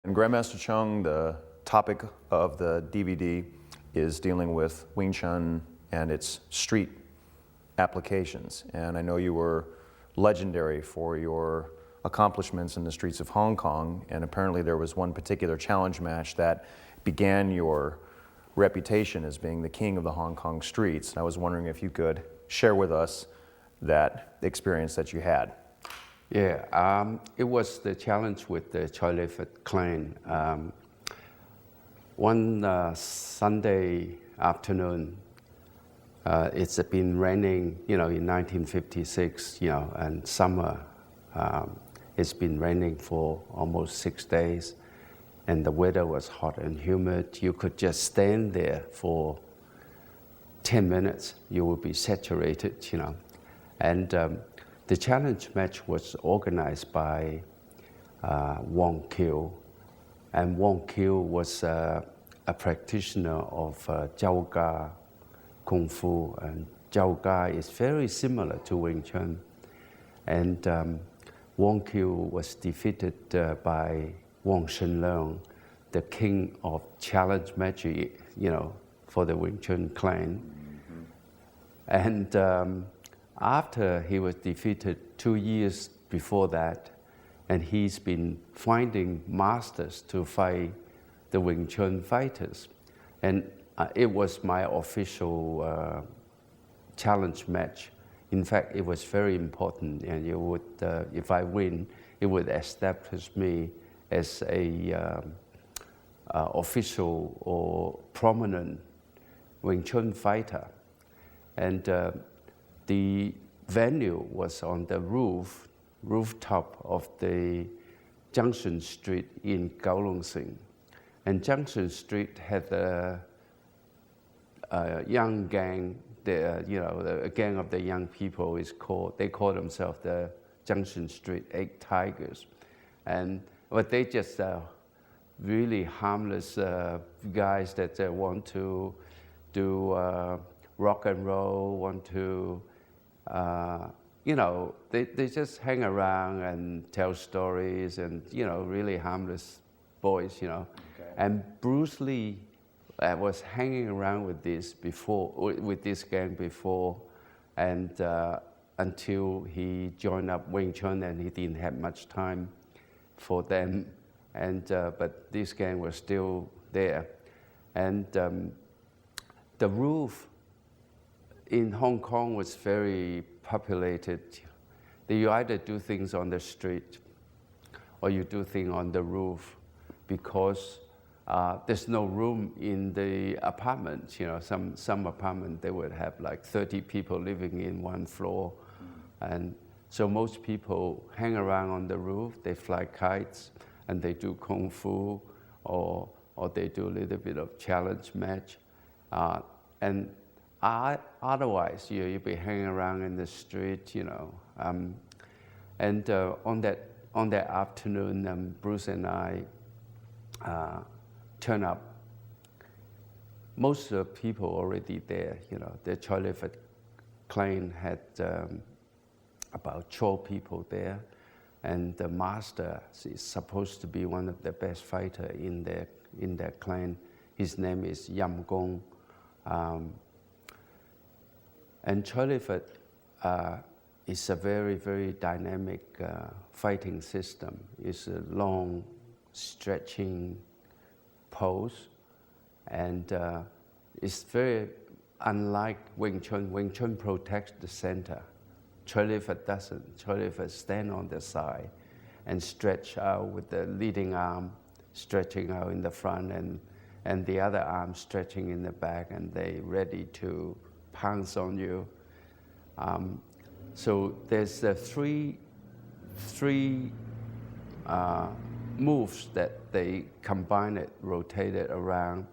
And Grandmaster Cheung, the topic of the DVD is dealing with Wing Chun and its street applications. And I know you were legendary for your accomplishments in the streets of Hong Kong, and apparently there was one particular challenge match that began your reputation as being the king of the Hong Kong streets. I was wondering if you could share with us that experience that you had. Yeah, it was the challenge with the Choy Lei Fat clan. One Sunday afternoon, it's been raining, in 1956, and summer. It's been raining for almost 6 days, and the weather was hot and humid. You could just stand there for 10 minutes, you would be saturated, And the challenge match was organized by Wong Kiu, and Wong Kiu was a practitioner of Jiao Ga Kung Fu, and Jiao Ga is very similar to Wing Chun. And Wong Kiu was defeated by Wong Shenleung, the king of challenge match, for the Wing Chun clan. Mm-hmm. And after he was defeated 2 years before that, and he's been finding masters to fight the Wing Chun fighters. And it was my official challenge match. In fact, it was very important, and it would, if I win, it would establish me as a official or prominent Wing Chun fighter. And the venue was on the rooftop of the Junction Street in Kowloon Sing. And Junction Street had a young gang, a gang of the young people they call themselves the Junction Street 8 Tigers. But they just really harmless guys that want to do rock and roll, want to they just hang around and tell stories and, really harmless boys, Okay. And Bruce Lee was hanging around with this gang before, and until he joined up Wing Chun, and he didn't have much time for them. And but this gang was still there. And the roof in Hong Kong was very populated. You either do things on the street or you do things on the roof, because there's no room in the apartments. Some apartment they would have like 30 people living in one floor. And so most people hang around on the roof, they fly kites, and they do kung fu, or they do a little bit of challenge match. And otherwise, you'd be hanging around in the street, And on that afternoon, Bruce and I turn up. Most of the people already there, The Choy Lei Fat clan had about 12 people there, and the master is supposed to be one of the best fighters in their clan. His name is Yam Gong. And Choy Lei Fat is a very, very dynamic fighting system. It's a long, stretching pose, and it's very unlike Wing Chun. Wing Chun protects the center. Choy Lei Fat doesn't. Choy Lei Fat stand on the side and stretch out with the leading arm stretching out in the front, and the other arm stretching in the back, and they ready to pounce on you. So there's three moves that they combine it, rotate it around,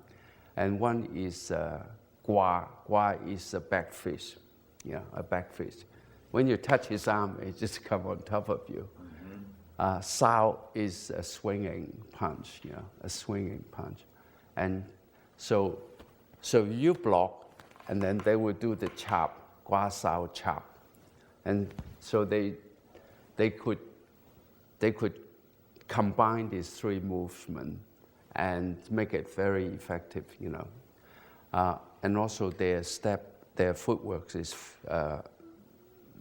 and one is gua. Gua is a back fist, a back fist. When you touch his arm, it just come on top of you. Mm-hmm. Sao is a swinging punch, a swinging punch, and so you block, and then they will do the chop, gua sao chop, and so they could combine these three movements and make it very effective, and also their footwork is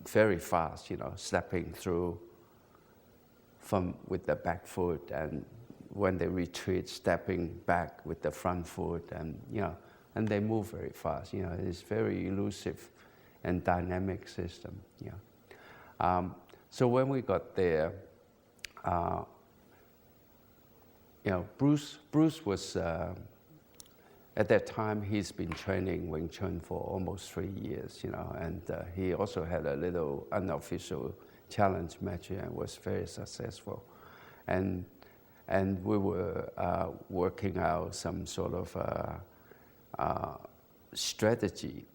very fast, stepping through with the back foot, and when they retreat, stepping back with the front foot, and and they move very fast. It's very elusive and dynamic system. So when we got there, Bruce was at that time he's been training Wing Chun for almost 3 years, and he also had a little unofficial challenge match and was very successful, and we were working out some sort of strategy.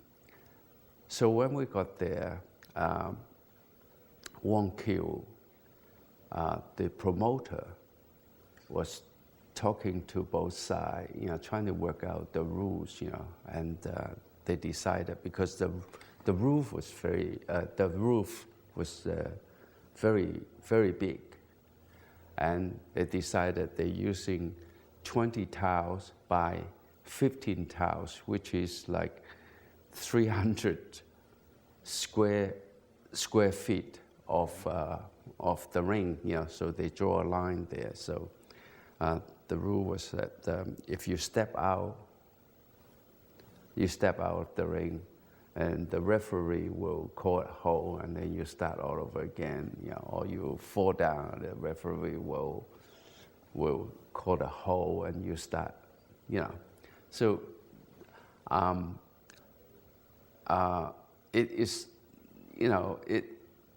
So when we got there, Wong Kiu, the promoter, was talking to both sides, trying to work out the rules, and they decided, because the roof was very, very big, and they decided they're using 20 tiles by 15 tiles, which is like 300 square feet of the ring, so they draw a line there. So the rule was that if you step out of the ring, and the referee will call it whole, and then you start all over again, or you fall down, the referee will call it whole, and you start, So it is,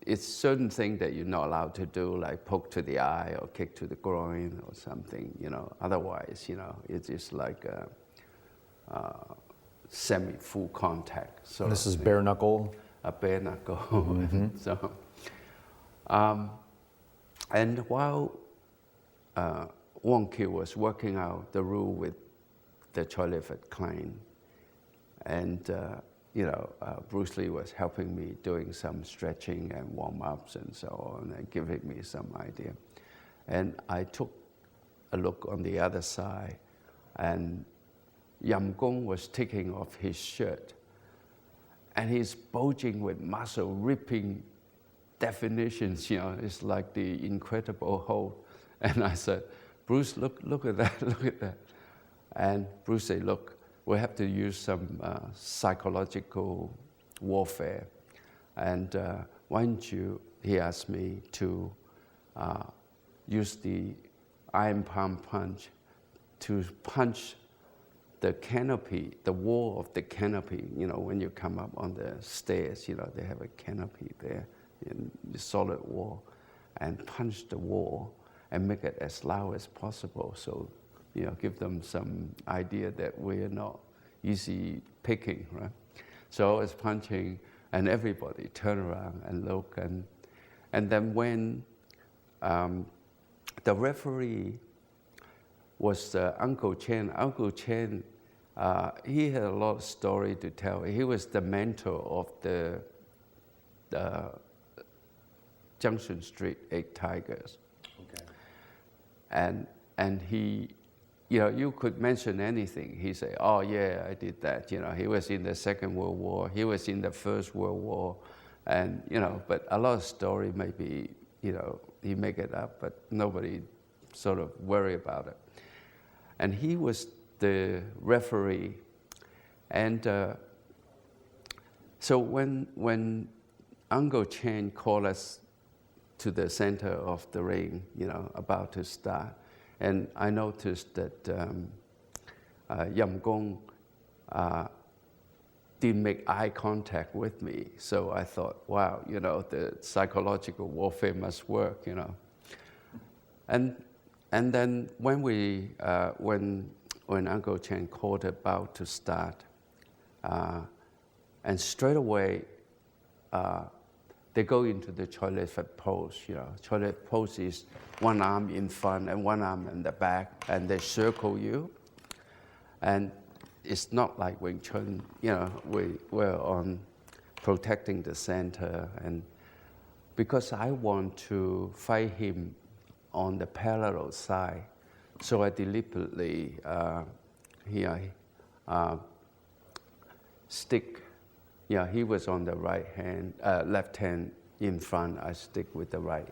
it's certain things that you're not allowed to do, like poke to the eye or kick to the groin or something, Otherwise, it's just like semi-full contact. So this is bare knuckle? A bare knuckle. Mm-hmm. So, and while Wong Kiu was working out the rule with the Choi Li Fat clan, and Bruce Lee was helping me doing some stretching and warm-ups and so on, and giving me some idea. And I took a look on the other side, and Yam Gong was taking off his shirt, and he's bulging with muscle, ripping definitions, it's like the Incredible Hulk. And I said, Bruce, look at that, look at that. And Bruce said, look, we have to use some psychological warfare. And why don't you, he asked me to use the iron palm punch to punch the canopy, the wall of the canopy, when you come up on the stairs, they have a canopy there, in the solid wall, and punch the wall and make it as loud as possible. So, give them some idea that we're not easy picking, right? So I was punching, and everybody turned around and look, and then when the referee was Uncle Chen. Uncle Chen, he had a lot of story to tell. He was the mentor of the Junction Street 8 Tigers. Okay. And he, you could mention anything. He said, oh yeah, I did that. He was in the Second World War. He was in the First World War. And, but a lot of story maybe, he make it up, but nobody sort of worry about it. And he was the referee. And so when Uncle Chen called us to the center of the ring, about to start, and I noticed that Yam Gong didn't make eye contact with me. So I thought, wow, the psychological warfare must work, And then when when Uncle Chen called about to start, and straight away they go into the Choi Li Fat pose. Choi Li Fat pose is one arm in front and one arm in the back, and they circle you. And it's not like Wing Chun, we're on protecting the center, and because I want to fight him on the parallel side. So I deliberately stick. Yeah, he was on the left hand in front. I stick with the right,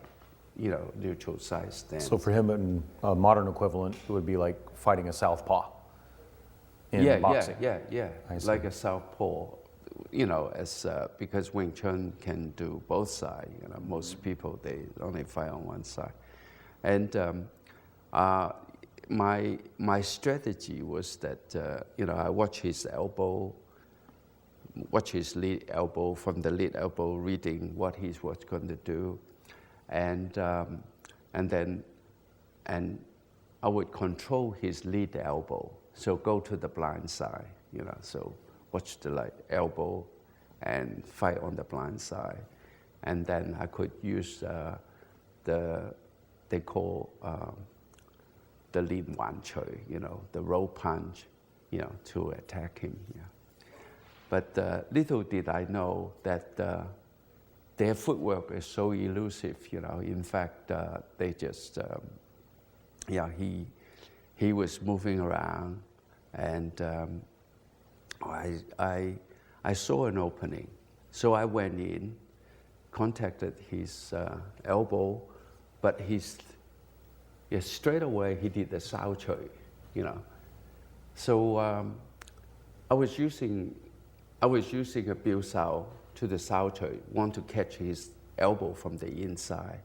neutral side stance. So for him, in a modern equivalent, it would be like fighting a southpaw in boxing. Yeah. Like a southpaw, because Wing Chun can do both sides. Most people, they only fight on one side. And my strategy was that, I watch his elbow, watch his lead elbow, from the lead elbow, reading what he was going to do. And then I would control his lead elbow. So go to the blind side, so watch the elbow and fight on the blind side. And then I could use they call the lead wan chui, the rope punch, to attack him. Yeah. But little did I know that their footwork is so elusive, In fact, they just, he was moving around, and I saw an opening. So I went in, contacted his elbow, but straight away he did the sao chui, So I was using a biu sao to the sao chui, want to catch his elbow from the inside,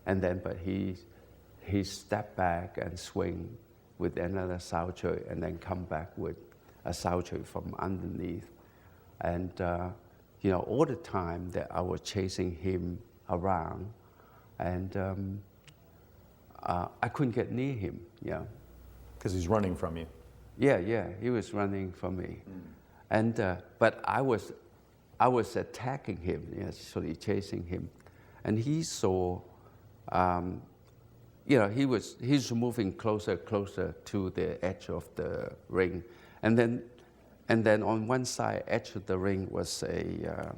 but he stepped back and swing with another sao chui, and then come back with a sao chui from underneath. And all the time that I was chasing him around, and I couldn't get near him. Yeah, because he's running from you. Yeah, he was running from me, and but I was attacking him, actually chasing him, and he saw. He's moving closer to the edge of the ring, and then on one side edge of the ring was a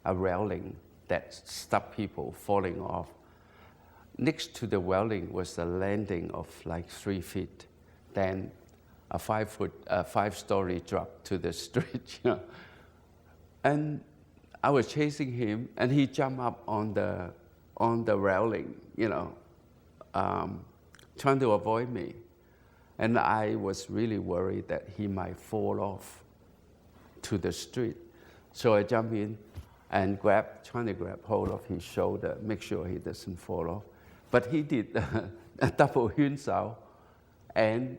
railing that stopped people falling off. Next to the railing was a landing of like 3 feet, then a 5-story drop to the street, And I was chasing him, and he jumped up on the railing, trying to avoid me. And I was really worried that he might fall off to the street. So I jumped in and trying to grab hold of his shoulder, make sure he doesn't fall off. But he did a double Yun Sao, and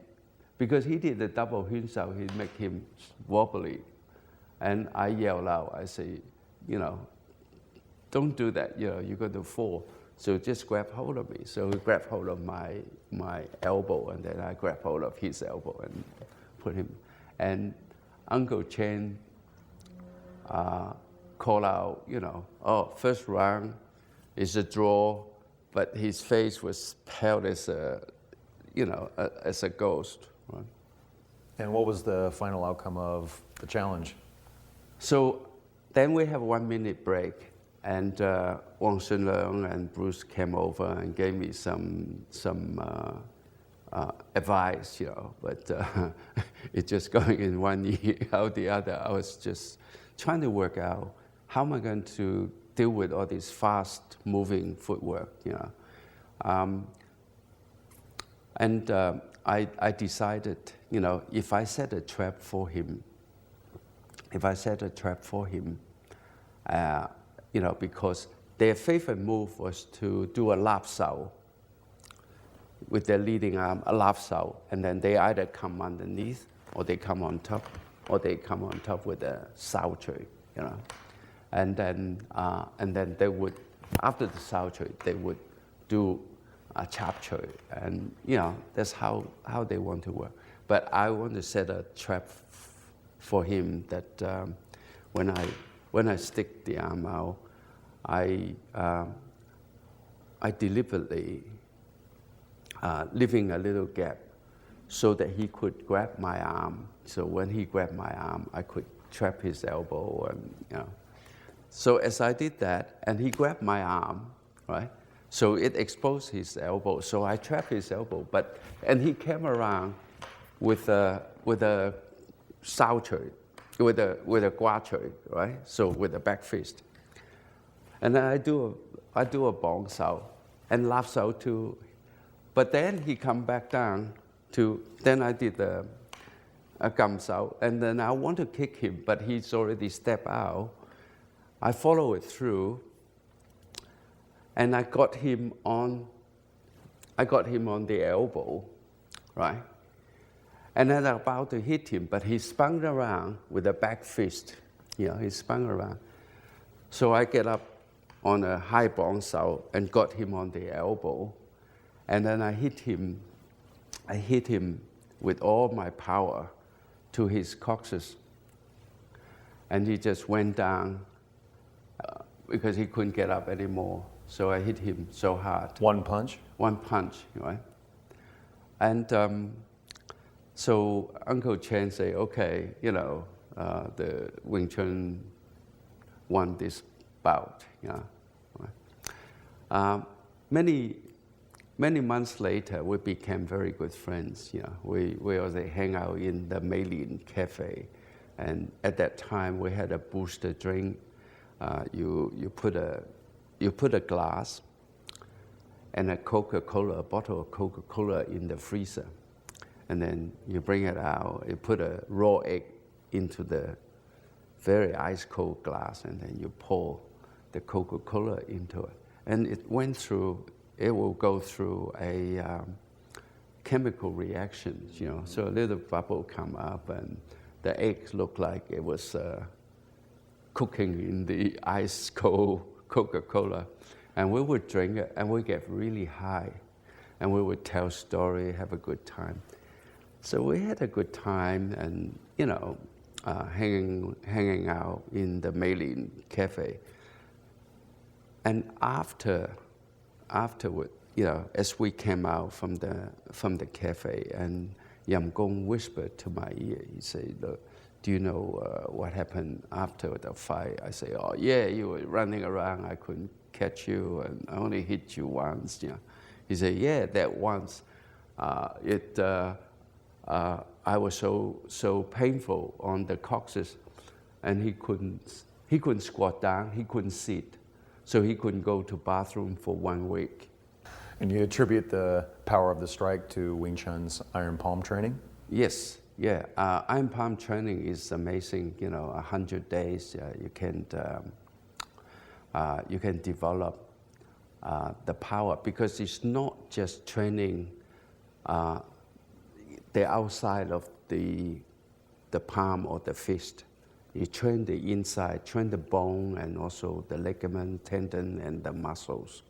because he did the double Yun Sao, he made him wobbly. And I yelled out, I say, don't do that, you're going to fall. So just grab hold of me. So he grabbed hold of my elbow, and then I grabbed hold of his elbow and put him. And Uncle Chen called out, first round is a draw, but his face was pale as a ghost. Right? And what was the final outcome of the challenge? So then we have a 1-minute break. And Wang Shunleung and Bruce came over and gave me some advice, But it's just going in one ear out the other. I was just trying to work out how am I going to deal with all this fast-moving footwork, And I decided, if I set a trap for him, because their favorite move was to do a lap sao with their leading arm, a lap sao, and then they either come underneath, or they come on top, or they come on top with a sao chui, And then they would, after the sao chui, they would do a chap chui, and that's how they want to work. But I want to set a trap for him that when I stick the arm out, I deliberately leaving a little gap so that he could grab my arm. So when he grabbed my arm, I could trap his elbow, and So as I did that, and he grabbed my arm, right? So it exposed his elbow. So I trapped his elbow, and he came around with a sao chui, with a gua chui, right? So with a back fist. And then I do a bong sao and lap sao too. But then he come back down then I did a gam sao, and then I want to kick him, but he's already stepped out. I follow it through, and I got him on the elbow, right? And then I'm about to hit him, but he spun around with a back fist. He spun around. So I get up on a high bong sao and got him on the elbow. And then I hit him with all my power to his coccyx. And he just went down because he couldn't get up anymore. So I hit him so hard. One punch? One punch, right? And so Uncle Chen say, okay, the Wing Chun won this bout. Many months later, we became very good friends. We also hang out in the Maylin Cafe, and at that time we had a booster drink. You put a glass and a bottle of Coca-Cola in the freezer, and then you bring it out. You put a raw egg into the very ice cold glass, and then you pour the Coca-Cola into it, and it will go through a chemical reaction, So a little bubble come up, and the eggs look like it was cooking in the ice cold Coca-Cola, and we would drink it, and we get really high, and we would tell story, have a good time. So we had a good time, and hanging out in the Maylin Cafe. And afterward, as we came out from the cafe, and Yam Gong whispered to my ear, he said, "Look, do you know what happened after the fight?" I say, "Oh yeah, you were running around. I couldn't catch you, and I only hit you once." He said, "Yeah, that once, I was so painful on the coccyx, and he couldn't squat down, he couldn't sit, so he couldn't go to bathroom for 1 week." And you attribute the power of the strike to Wing Chun's iron palm training? Yes, yeah. Iron palm training is amazing. 100 days, you can develop the power, because it's not just training the outside of the palm or the fist. You train the inside, train the bone, and also the ligament, tendon, and the muscles.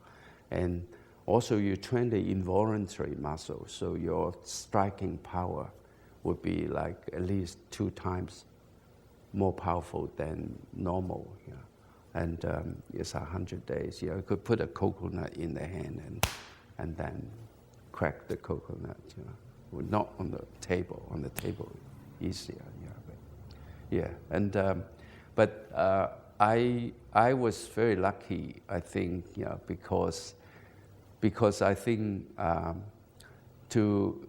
And also you train the involuntary muscles, so your striking power would be like at least 2 times more powerful than normal. And it's 100 days. You could put a coconut in the hand and then crack the coconut. Not on the table. On the table, easier. But I was very lucky, I think, because I think to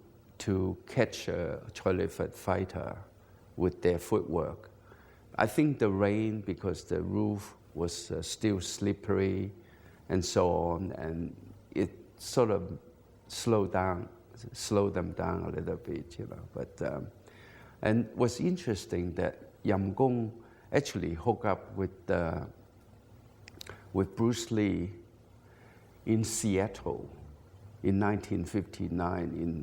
catch a Choi Lei Fat fighter with their footwork, I think the rain, because the roof was still slippery and so on, and it sort of slowed them down a little bit, But and what's interesting that Yam Gong actually hooked up with Bruce Lee in Seattle in 1959,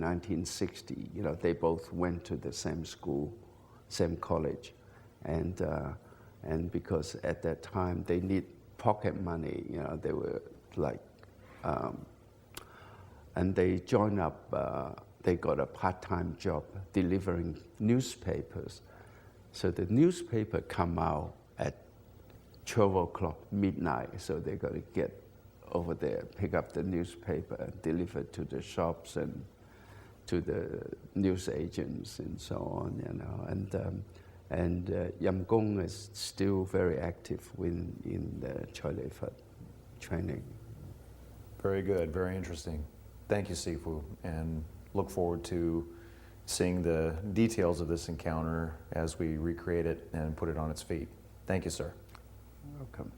1960. They both went to the same school, same college, and because at that time they need pocket money, they were like, and they joined up. They got a part-time job delivering newspapers. So the newspaper come out at 12 o'clock midnight. So they got to get over there, pick up the newspaper, and deliver to the shops and to the news agents and so on. And Yam Gong is still very active in the Choi Lei Fat training. Very good, very interesting. Thank you, Sifu, and look forward to seeing the details of this encounter as we recreate it and put it on its feet. Thank you, sir. Welcome.